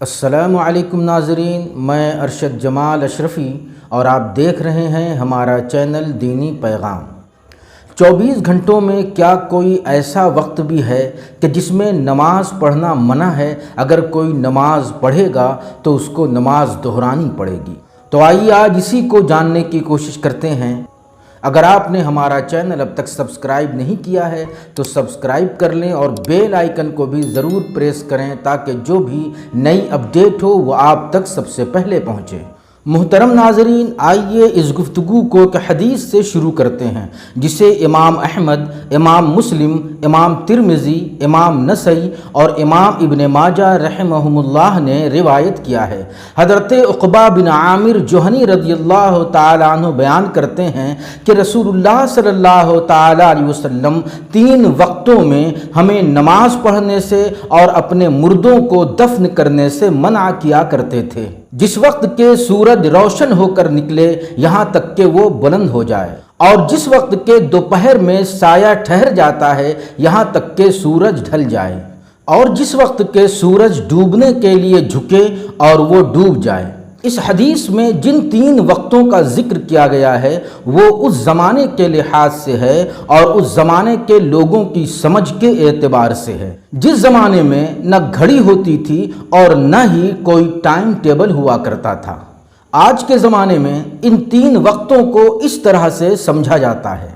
السلام علیکم ناظرین، میں ارشد جمال اشرفی اور آپ دیکھ رہے ہیں ہمارا چینل دینی پیغام۔ 24 گھنٹوں میں کیا کوئی ایسا وقت بھی ہے کہ جس میں نماز پڑھنا منع ہے؟ اگر کوئی نماز پڑھے گا تو اس کو نماز دہرانی پڑے گی۔ تو آئیے آج اسی کو جاننے کی کوشش کرتے ہیں۔ اگر آپ نے ہمارا چینل اب تک سبسکرائب نہیں کیا ہے تو سبسکرائب کر لیں اور بیل آئیکن کو بھی ضرور پریس کریں تاکہ جو بھی نئی اپڈیٹ ہو وہ آپ تک سب سے پہلے پہنچے۔ محترم ناظرین، آئیے اس گفتگو کو ایک حدیث سے شروع کرتے ہیں جسے امام احمد، امام مسلم، امام ترمذی، امام نسائی اور امام ابن ماجہ رحمہم اللہ نے روایت کیا ہے۔ حضرت عقبہ بن عامر جوہنی رضی اللہ تعالیٰ عنہ بیان کرتے ہیں کہ رسول اللہ صلی اللہ تعالیٰ علیہ وسلم 3 وقتوں میں ہمیں نماز پڑھنے سے اور اپنے مردوں کو دفن کرنے سے منع کیا کرتے تھے۔ جس وقت کے سورج روشن ہو کر نکلے یہاں تک کہ وہ بلند ہو جائے، اور جس وقت کے دوپہر میں سایہ ٹھہر جاتا ہے یہاں تک کہ سورج ڈھل جائے، اور جس وقت کے سورج ڈوبنے کے لیے جھکے اور وہ ڈوب جائے۔ اس حدیث میں جن 3 وقتوں کا ذکر کیا گیا ہے وہ اس زمانے کے لحاظ سے ہے اور اس زمانے کے لوگوں کی سمجھ کے اعتبار سے ہے، جس زمانے میں نہ گھڑی ہوتی تھی اور نہ ہی کوئی ٹائم ٹیبل ہوا کرتا تھا۔ آج کے زمانے میں ان 3 وقتوں کو اس طرح سے سمجھا جاتا ہے۔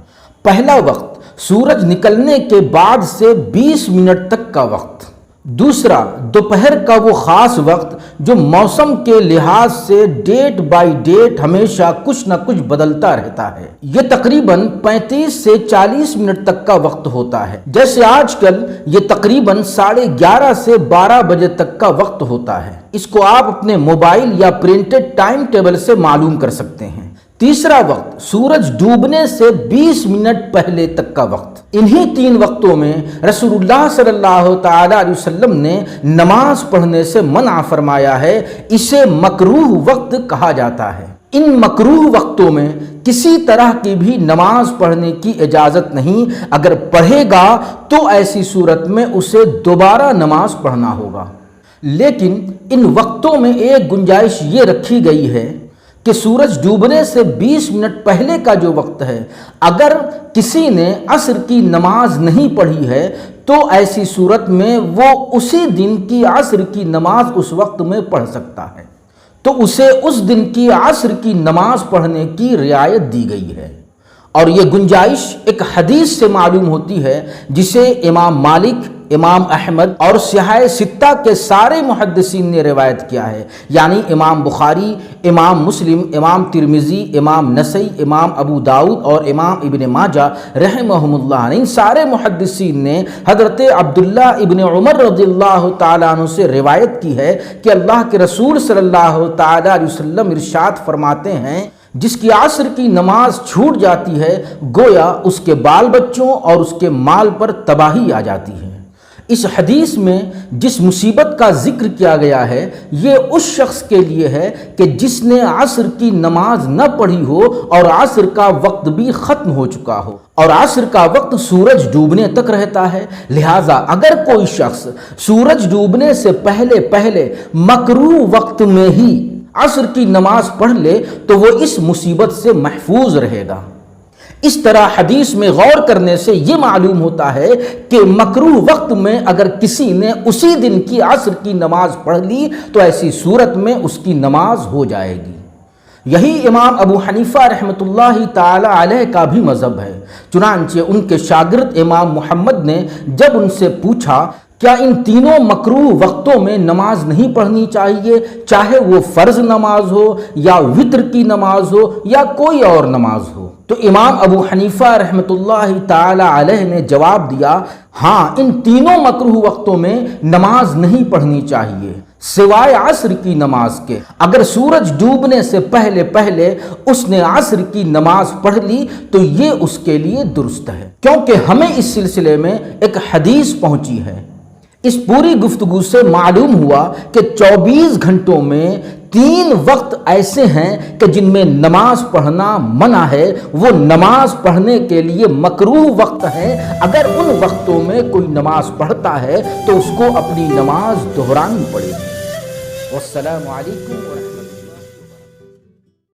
پہلا وقت سورج نکلنے کے بعد سے 20 منٹ تک کا وقت۔ دوسرا دوپہر کا وہ خاص وقت جو موسم کے لحاظ سے ڈیٹ بائی ڈیٹ ہمیشہ کچھ نہ کچھ بدلتا رہتا ہے۔ یہ تقریباً 35 سے 40 منٹ تک کا وقت ہوتا ہے، جیسے آج کل یہ تقریباً 11:30 سے 12 بجے تک کا وقت ہوتا ہے۔ اس کو آپ اپنے موبائل یا پرنٹڈ ٹائم ٹیبل سے معلوم کر سکتے ہیں۔ تیسرا وقت سورج ڈوبنے سے 20 منٹ پہلے تک کا وقت۔ انہی 3 وقتوں میں رسول اللہ صلی اللہ تعالیٰ علیہ وسلم نے نماز پڑھنے سے منع فرمایا ہے۔ اسے مکروہ وقت کہا جاتا ہے۔ ان مکروہ وقتوں میں کسی طرح کی بھی نماز پڑھنے کی اجازت نہیں۔ اگر پڑھے گا تو ایسی صورت میں اسے دوبارہ نماز پڑھنا ہوگا۔ لیکن ان وقتوں میں ایک گنجائش یہ رکھی گئی ہے کہ سورج ڈوبنے سے 20 منٹ پہلے کا جو وقت ہے، اگر کسی نے عصر کی نماز نہیں پڑھی ہے تو ایسی صورت میں وہ اسی دن کی عصر کی نماز اس وقت میں پڑھ سکتا ہے، تو اسے اس دن کی عصر کی نماز پڑھنے کی رعایت دی گئی ہے۔ اور یہ گنجائش ایک حدیث سے معلوم ہوتی ہے جسے امام مالک، امام احمد اور صحاح 6 کے سارے محدثین نے روایت کیا ہے، یعنی امام بخاری، امام مسلم، امام ترمذی، امام نسائی، امام ابو داؤد اور امام ابن ماجہ رحمہم اللہ نے، ان سارے محدثین نے حضرت عبداللہ ابن عمر رضی اللہ تعالیٰ عنہ سے روایت کی ہے کہ اللہ کے رسول صلی اللہ تعالیٰ علیہ وسلم ارشاد فرماتے ہیں، جس کی عصر کی نماز چھوٹ جاتی ہے گویا اس کے بال بچوں اور اس کے مال پر تباہی آ جاتی ہے۔ اس حدیث میں جس مصیبت کا ذکر کیا گیا ہے یہ اس شخص کے لیے ہے کہ جس نے عصر کی نماز نہ پڑھی ہو اور عصر کا وقت بھی ختم ہو چکا ہو، اور عصر کا وقت سورج ڈوبنے تک رہتا ہے۔ لہٰذا اگر کوئی شخص سورج ڈوبنے سے پہلے مکروہ وقت میں ہی عصر کی نماز پڑھ لے تو وہ اس مصیبت سے محفوظ رہے گا۔ اس طرح حدیث میں غور کرنے سے یہ معلوم ہوتا ہے کہ مکروہ وقت میں اگر کسی نے اسی دن کی عصر کی نماز پڑھ لی تو ایسی صورت میں اس کی نماز ہو جائے گی۔ یہی امام ابو حنیفہ رحمۃ اللہ تعالی علیہ کا بھی مذہب ہے۔ چنانچہ ان کے شاگرد امام محمد نے جب ان سے پوچھا کیا ان تینوں مکروہ وقتوں میں نماز نہیں پڑھنی چاہیے، چاہے وہ فرض نماز ہو یا وتر کی نماز ہو یا کوئی اور نماز ہو، تو امام ابو حنیفہ رحمۃ اللہ تعالی علیہ نے جواب دیا، ہاں ان تینوں مکروہ وقتوں میں نماز نہیں پڑھنی چاہیے سوائے عصر کی نماز کے۔ اگر سورج ڈوبنے سے پہلے اس نے عصر کی نماز پڑھ لی تو یہ اس کے لیے درست ہے، کیونکہ ہمیں اس سلسلے میں ایک حدیث پہنچی ہے۔ اس پوری گفتگو سے معلوم ہوا کہ 24 گھنٹوں میں 3 وقت ایسے ہیں کہ جن میں نماز پڑھنا منع ہے، وہ نماز پڑھنے کے لیے مکروہ وقت ہیں۔ اگر ان وقتوں میں کوئی نماز پڑھتا ہے تو اس کو اپنی نماز دہرانی پڑے گی۔ والسلام علیکم ورحمۃ اللہ۔